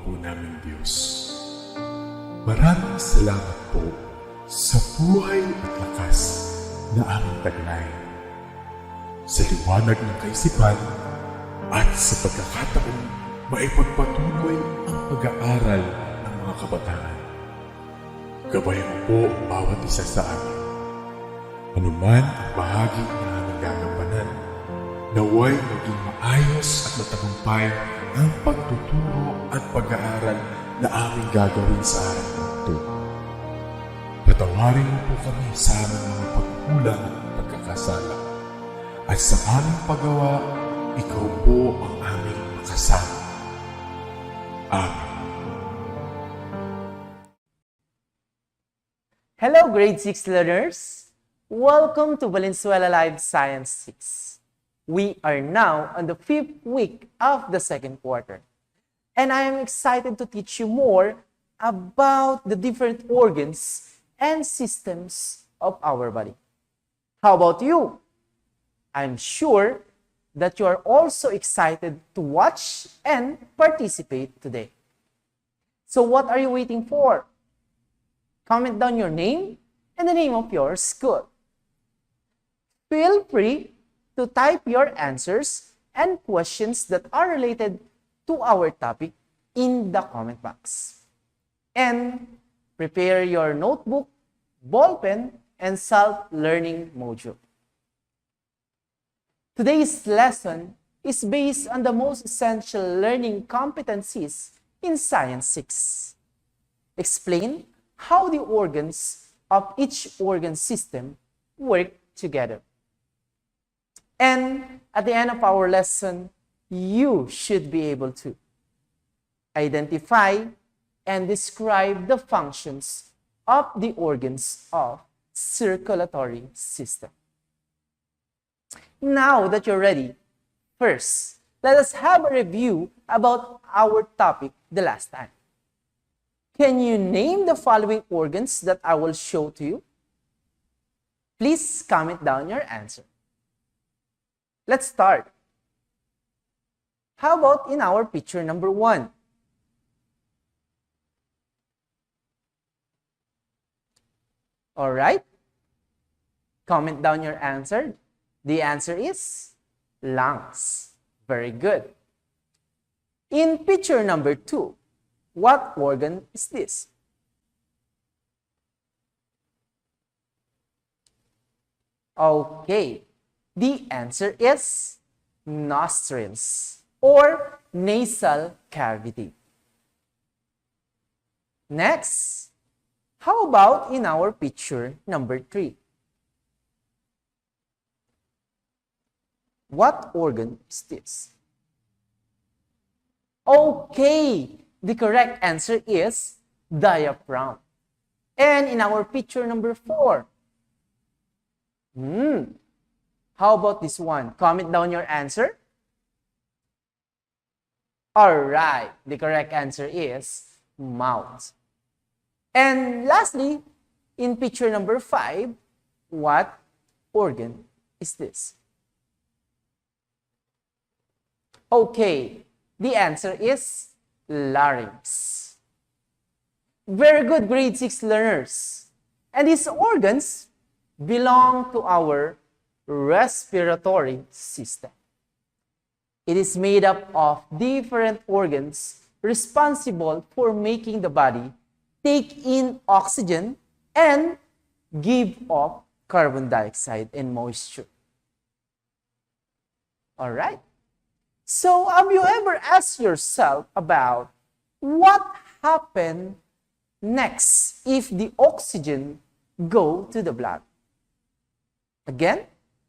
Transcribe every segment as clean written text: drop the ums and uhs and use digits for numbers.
po namin Diyos. Maraming salamat po sa buhay at lakas na aming taglay, sa liwanag ng kaisipan at sa pagkakataong maipagpatuloy ang pag-aaral ng mga kabataan. Gabayan mo po ang bawat isa sa amin. Anuman ang bahagi na aming gagampanan, naway maging maayos at matagumpay ang pagtuturo at pag-aaral na aming gagawin sa araw na ito. Patawarin mo po kami sa aming mga pagkukulang at pagkakasala. At sa aming paggawa, ikaw po ang aming makasama. Amen. Hello, Grade 6 learners! Welcome to Valenzuela Live Science 6. We are now on the 5th week of the second quarter. And I am excited to teach you more about the different organs and systems of our body. How about you? I'm sure that you are also excited to watch and participate today. So what are you waiting for? Comment down your name and the name of your school. Feel free to type your answers and questions that are related to our topic in the comment box. And prepare your notebook, ballpen, and self-learning module. Today's lesson is based on the most essential learning competencies in Science 6. Explain how the organs of each organ system work together. And at the end of our lesson, you should be able to identify and describe the functions of the organs of circulatory system. Now that you're ready, first, let us have a review about our topic the last time. Can you name the following organs that I will show to you? Please comment down your answer. Let's start. How about in our picture number 1? All right. Comment down your answer. The answer is lungs. Very good. In picture number 2, what organ is this? Okay, the answer is nostrils or nasal cavity. Next, how about in our picture number 3? What organ is this? Okay, the correct answer is diaphragm. And in our picture number 4, how about this one? Comment down your answer. All right, the correct answer is mouth. And lastly, in picture number 5, what organ is this? Okay, the answer is larynx. Very good, grade 6 learners. And these organs belong to our respiratory system. It is made up of different organs responsible for making the body take in oxygen and give off carbon dioxide and moisture. All right. So, have you ever asked yourself about what happened next if the oxygen go to the blood? Again,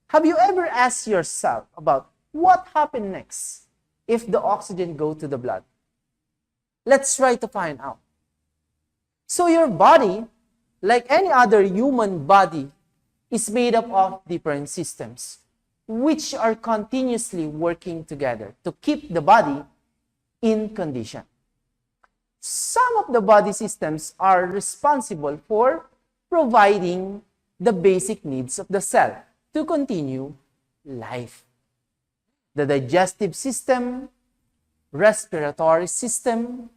have you ever asked yourself about what happened next if the oxygen go to the blood? Let's try to find out. So your body, like any other human body, is made up of different systems, which are continuously working together to keep the body in condition. Some of the body systems are responsible for providing the basic needs of the cell to continue life. The digestive system, respiratory system,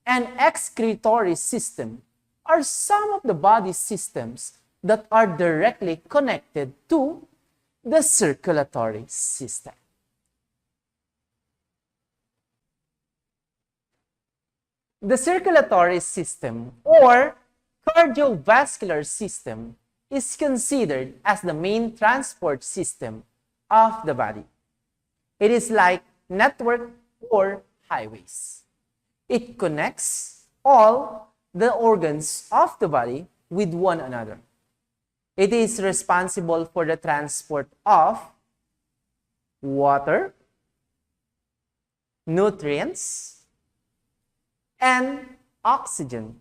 and excretory system are some of the body systems that are directly connected to the circulatory system. The circulatory system or cardiovascular system is considered as the main transport system of the body. It is like network or highways. It connects all the organs of the body with one another. It is responsible for the transport of water, nutrients, and oxygen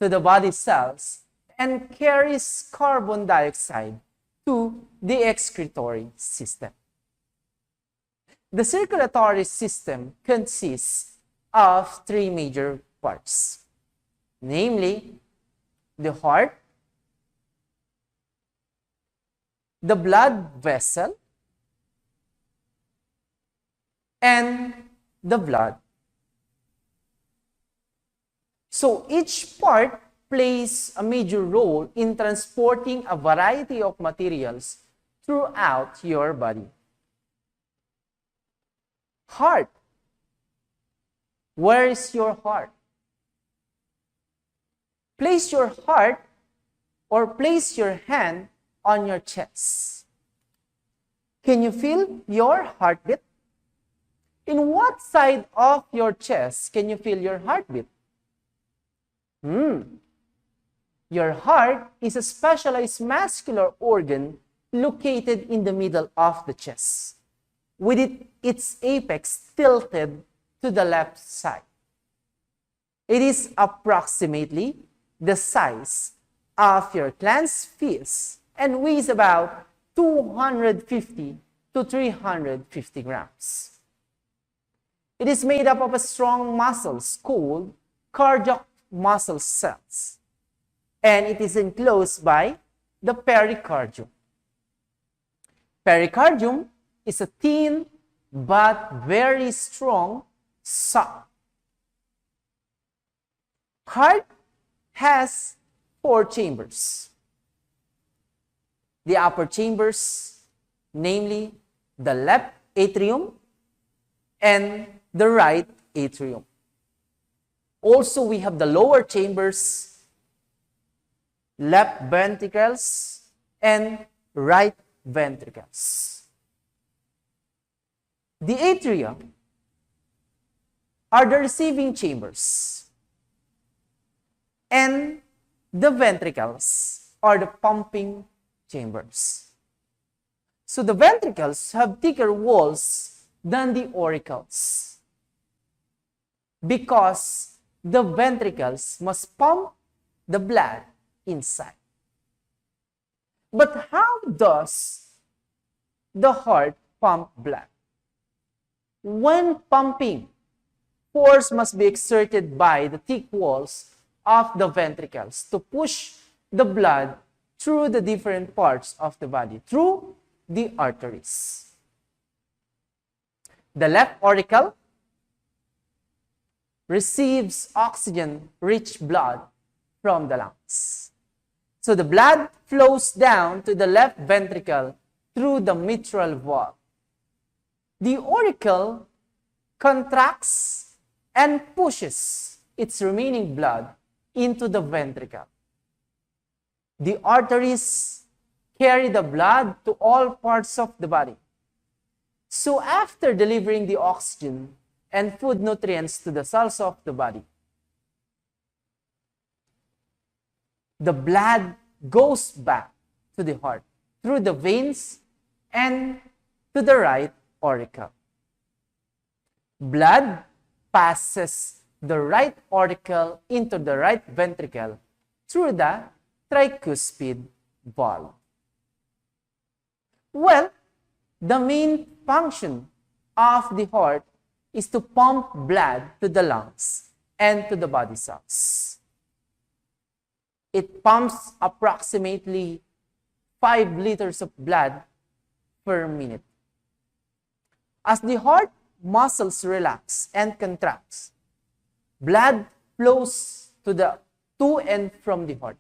to the body cells and carries carbon dioxide to the excretory system. The circulatory system consists of three major parts, namely the heart, the blood vessel, and the blood. So each part plays a major role in transporting a variety of materials throughout your body. Heart. Where is your heart? Place your heart or place your hand on your chest. Can you feel your heartbeat? In what side of your chest can you feel your heartbeat? Your heart is a specialized muscular organ located in the middle of the chest, with its apex tilted to the left side. It is approximately the size of your clenched fist and weighs about 250 to 350 grams. It is made up of strong muscles called cardiac muscle cells, and it is enclosed by the pericardium. Pericardium is a thin but very strong sac. Heart has 4 chambers. The upper chambers, namely the left atrium and the right atrium. Also, we have the lower chambers, left ventricles and right ventricles. The atria are the receiving chambers, and the ventricles are the pumping chambers. So the ventricles have thicker walls than the auricles because the ventricles must pump the blood inside. But how does the heart pump blood? When pumping, force must be exerted by the thick walls of the ventricles to push the blood through the different parts of the body, through the arteries. The left auricle receives oxygen-rich blood from the lungs. So the blood flows down to the left ventricle through the mitral valve. The auricle contracts and pushes its remaining blood into the ventricle. The arteries carry the blood to all parts of the body. So after delivering the oxygen and food nutrients to the cells of the body, the blood goes back to the heart through the veins and to the right auricle. Blood passes the right auricle into the right ventricle through the tricuspid valve. Well, the main function of the heart is to pump blood to the lungs and to the body cells. It pumps approximately 5 liters of blood per minute. As the heart muscles relax and contracts, blood flows to and from the heart.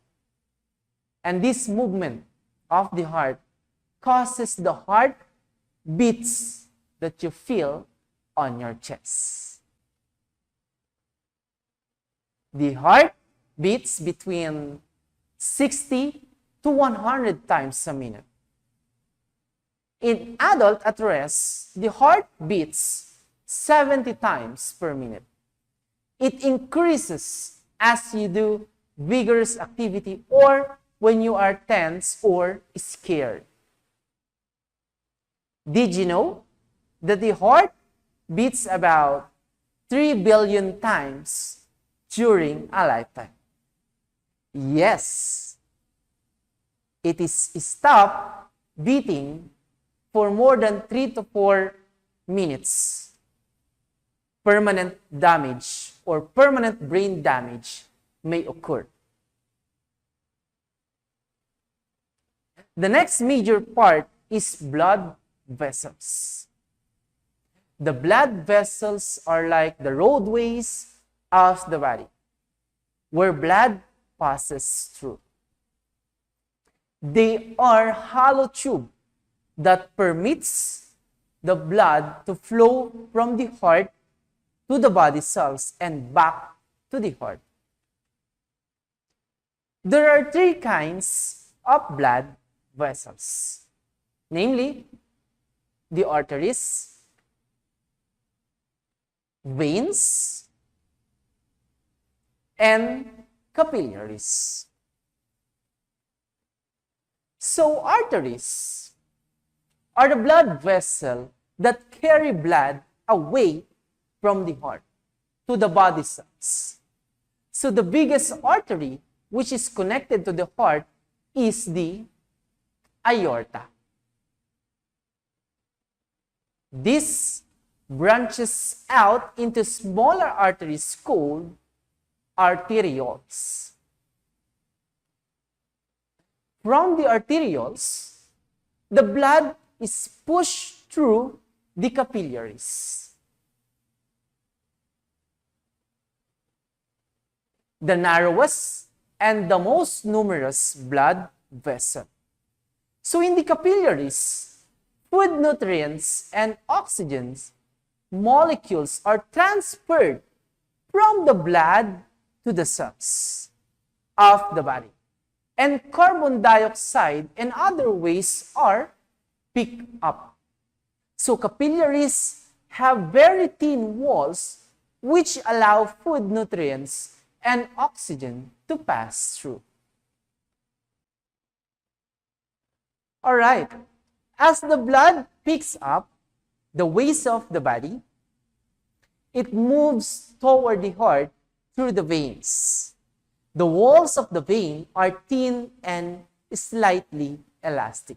And this movement of the heart causes the heart beats that you feel on your chest. The heart beats between 60 to 100 times a minute. In adult at rest, the heart beats 70 times per minute. It increases as you do vigorous activity or when you are tense or scared. Did you know that the heart beats about 3 billion times during a lifetime? Yes, it is stopped beating for more than 3 to 4 minutes. Permanent damage or permanent brain damage may occur. The next major part is blood vessels. The blood vessels are like the roadways of the body, where blood passes through. They are hollow tube that permits the blood to flow from the heart to the body cells and back to the heart. There are 3 kinds of blood vessels, namely the arteries, veins, and capillaries. So arteries are the blood vessel that carry blood away from the heart to the body cells. So the biggest artery which is connected to the heart is the aorta. This branches out into smaller arteries called arterioles. From the arterioles, the blood is pushed through the capillaries. The narrowest and the most numerous blood vessel. So in the capillaries, food nutrients and oxygen molecules are transferred from the blood to the cells of the body. And carbon dioxide and other waste are picked up. So capillaries have very thin walls which allow food nutrients and oxygen to pass through. All right, as the blood picks up the waste of the body, it moves toward the heart through the veins. The walls of the vein are thin and slightly elastic.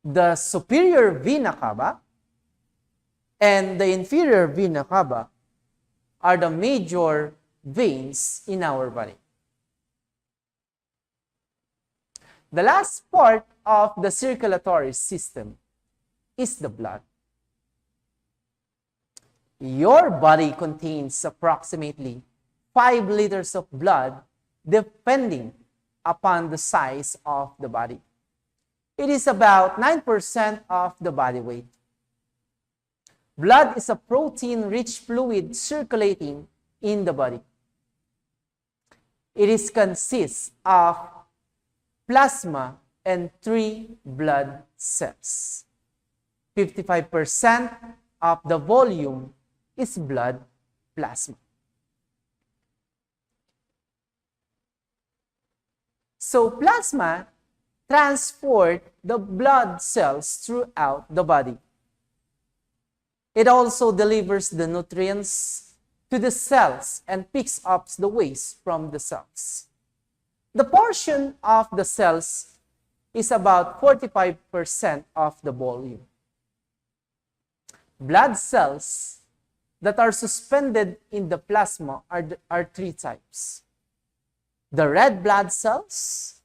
The superior vena cava and the inferior vena cava are the major veins in our body. The last part of the circulatory system is the blood. Your body contains approximately 5 liters of blood depending upon the size of the body. It is about 9% of the body weight. Blood is a protein-rich fluid circulating in the body. It consists of plasma and 3 blood cells. 55% of the volume is blood plasma. So plasma transports the blood cells throughout the body. It also delivers the nutrients to the cells and picks up the waste from the cells. The portion of the cells is about 45% of the volume. Blood cells that are suspended in the plasma are 3 types. The red blood cells,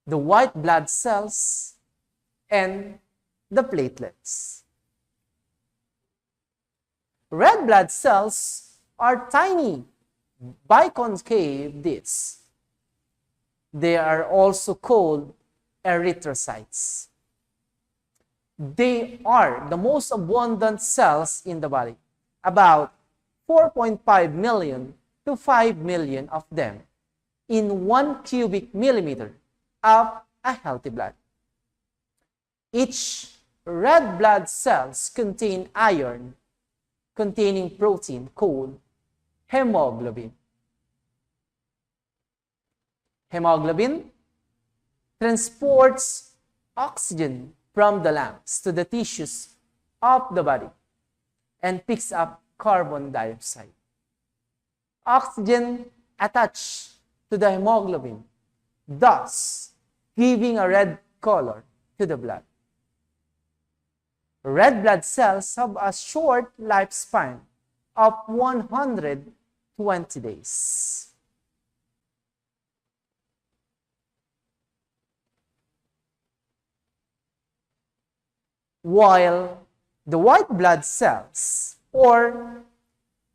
the white blood cells, and the platelets. red blood cells are tiny biconcave discs. They are also called erythrocytes. They are the most abundant cells in the body, about 4.5 million to 5 million of them in 1 cubic millimeter of a healthy blood. Each red blood cells contain iron containing protein called hemoglobin. Hemoglobin transports oxygen from the lungs to the tissues of the body and picks up carbon dioxide. Oxygen attaches to the hemoglobin, thus giving a red color to the blood. Red blood cells have a short lifespan of 120 days. While the white blood cells or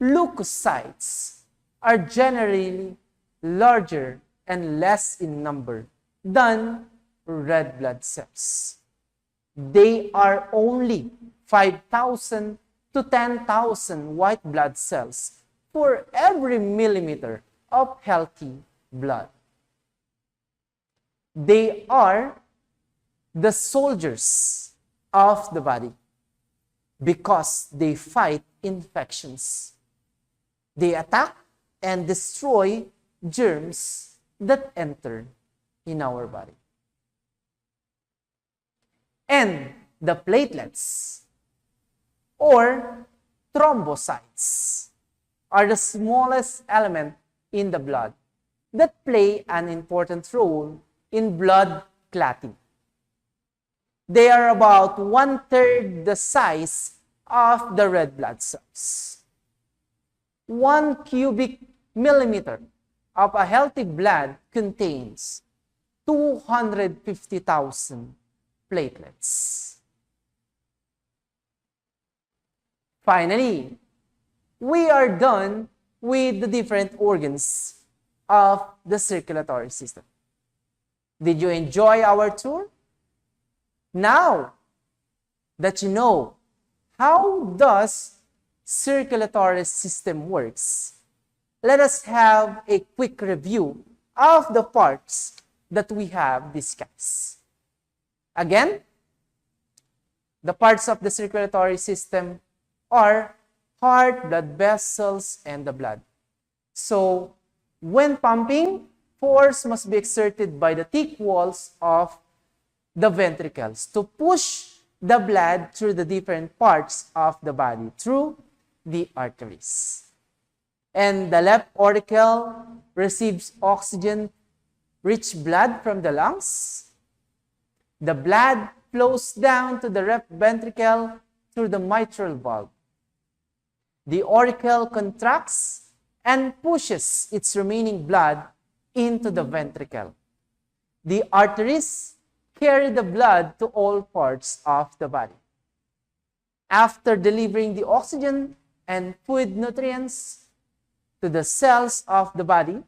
leukocytes are generally larger and less in number than red blood cells. They are only 5,000 to 10,000 white blood cells for every millimeter of healthy blood. They are the soldiers of the body because they fight infections. They attack and destroy germs that enter in our body. And the platelets or thrombocytes are the smallest element in the blood that play an important role in blood clotting. They are about 1/3 the size of the red blood cells. 1 cubic millimeter of a healthy blood contains 250,000 platelets. Finally, we are done with the different organs of the circulatory system. Did you enjoy our tour? Now that you know how does circulatory system works, let us have a quick review of the parts that we have discussed. Again, the parts of the circulatory system are heart, blood vessels, and the blood. So, when pumping, force must be exerted by the thick walls of the ventricles to push the blood through the different parts of the body through the arteries. And the left auricle receives oxygen-rich blood from the lungs. The blood flows down to the left ventricle through the mitral valve. The auricle contracts and pushes its remaining blood into the ventricle. The arteries carry the blood to all parts of the body. After delivering the oxygen and food nutrients to the cells of the body,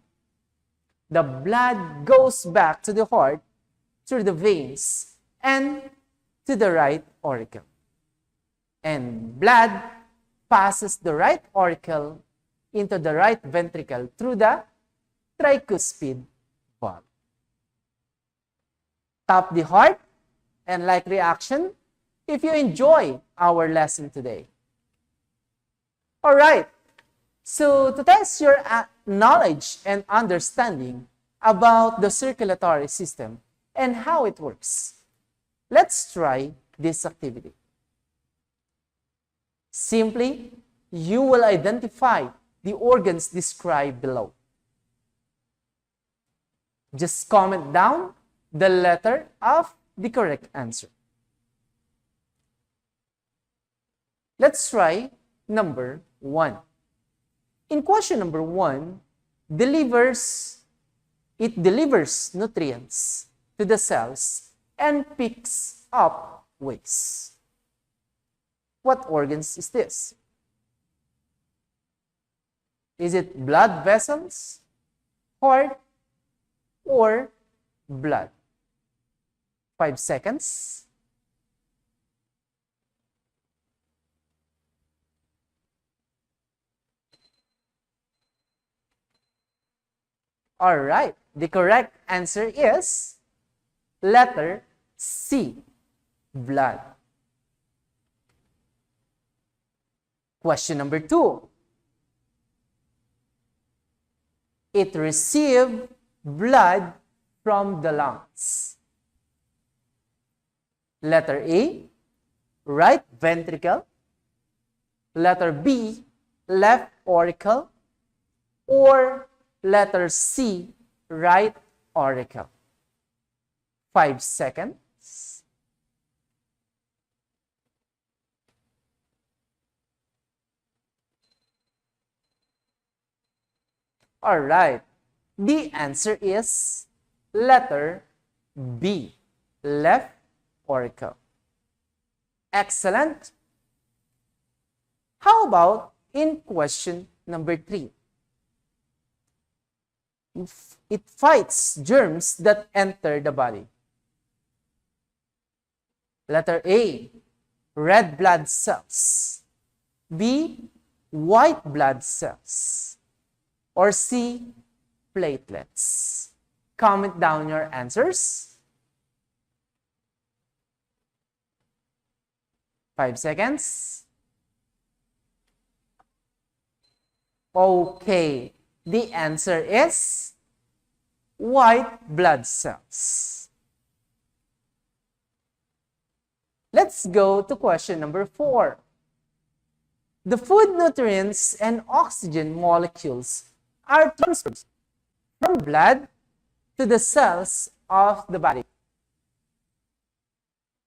the blood goes back to the heart through the veins and to the right auricle. And blood passes the right auricle into the right ventricle through the tricuspid valve. Tap the heart and like reaction if you enjoy our lesson today. All right. So to test your knowledge and understanding about the circulatory system and how it works, let's try this activity. Simply, you will identify the organs described below. Just comment down the letter of the correct answer. Let's try number 1. In question number 1, it delivers nutrients to the cells and picks up waste. What organs is this? Is it blood vessels, heart, or blood? 5 seconds. All right. The correct answer is letter C, blood. Question number 2. It received blood from the lungs. Letter A, right ventricle. Letter B, left auricle. Or letter C, right auricle. 5 seconds. All right. The answer is letter B, left auricle. Excellent. How about in question number 3? It fights germs that enter the body. Letter A, red blood cells. B, white blood cells. Or C, platelets. Comment down your answers. 5 seconds. Okay, the answer is white blood cells. Let's go to question number 4. The food nutrients and oxygen molecules are transferred from blood to the cells of the body.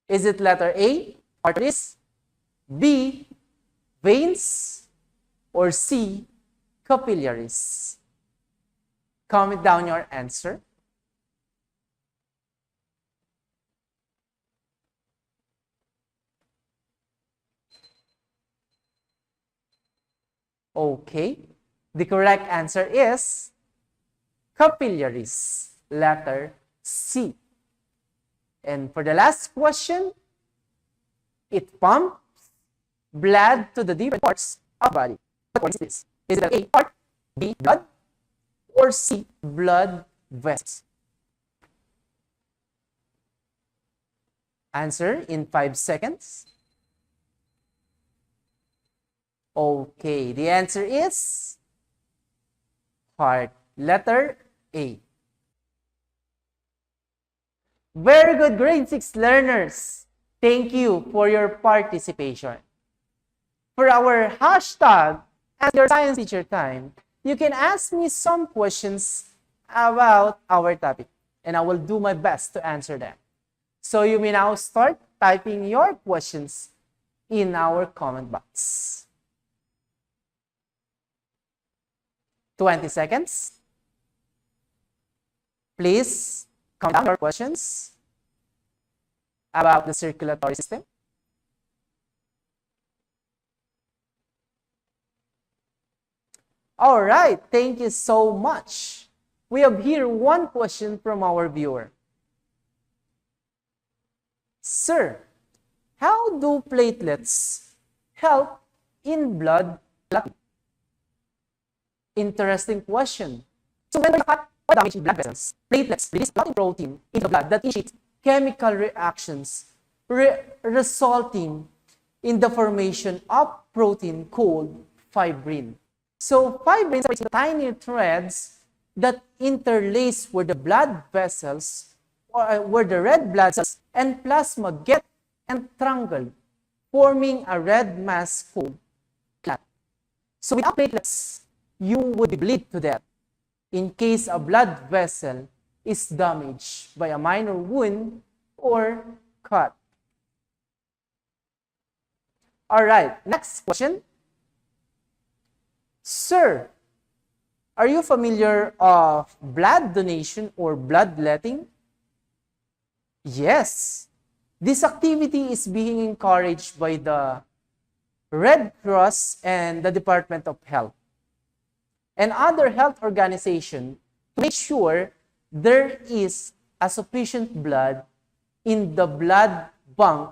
Is it letter A, arteries, B, veins, or C, capillaries? Comment down your answer. Okay, the correct answer is capillaries, letter C. And for the last question, it pumps blood to the different parts of the body. What is this? Is it A, heart, B, blood, or C, blood vessels? Answer in 5 seconds. Okay, the answer is heart, letter A. Very good, grade 6 learners. Thank you for your participation. For our hashtag, Ask Your Science Teacher time, you can ask me some questions about our topic, and I will do my best to answer them. So you may now start typing your questions in our comment box. 20 seconds. Please comment down your questions about the circulatory system. All right, thank you so much. We have here one question from our viewer. Sir, how do platelets help in blood clotting? Interesting question. So when we cut or damage blood vessels, platelets release clotting protein into the blood that initiates chemical reactions resulting in the formation of protein called fibrin. So fibrins are tiny threads that interlace where the blood vessels or where the red blood cells and plasma get entangled, forming a red mass called clot. So without platelets, you would bleed to death in case a blood vessel is damaged by a minor wound or cut. All right, next question. Sir, are you familiar of blood donation or bloodletting? Yes, this activity is being encouraged by the Red Cross and the Department of Health. and other health organizations to make sure there is a sufficient blood in the blood bank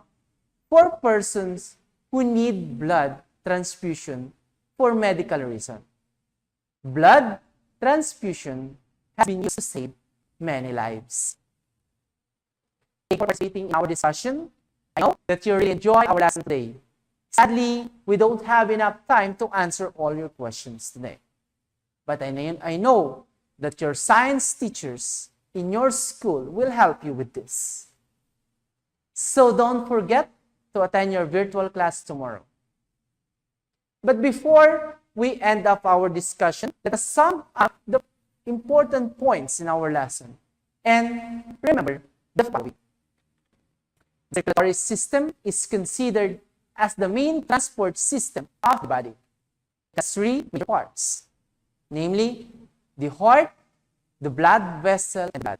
for persons who need blood transfusion for medical reasons. Blood transfusion has been used to save many lives. Thank you for participating in our discussion. I know that you really enjoy our lesson today. Sadly, we don't have enough time to answer all your questions today. But I know that your science teachers in your school will help you with this. So don't forget to attend your virtual class tomorrow. But before we end up our discussion, let us sum up the important points in our lesson. And remember the following. The circulatory system is considered as the main transport system of the body. It has three major parts, namely the heart, the blood vessel, and blood.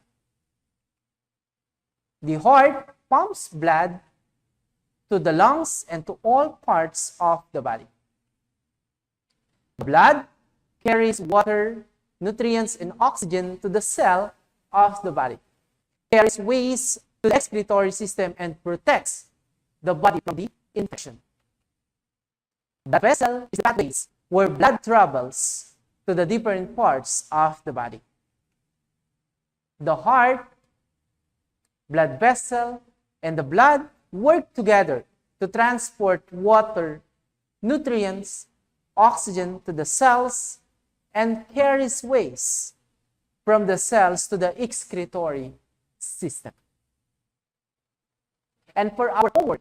The heart pumps blood to the lungs and to all parts of the body. The blood carries water, nutrients, and oxygen to the cell of the body. It carries waste to the excretory system and protects the body from the infection. The vessel is the pathways where blood travels to the different parts of the body. The heart, blood vessel, and the blood work together to transport water, nutrients, oxygen to the cells, and carries waste from the cells to the excretory system. And for our homework,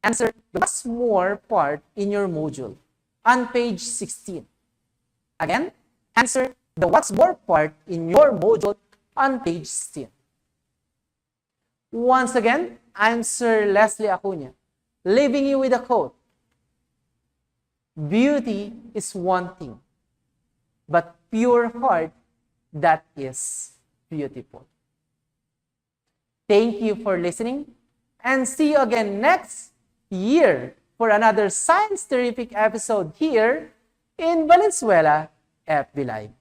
answer the what's more part in your module on page 16. Again, answer the what's more part in your module on page 16. Once again, I'm Sir Leslie Acuña, leaving you with a quote. Beauty is one thing, but pure heart, that is beautiful. Thank you for listening, and see you again next year for another Science Terrific episode here in Valenzuela FB Live.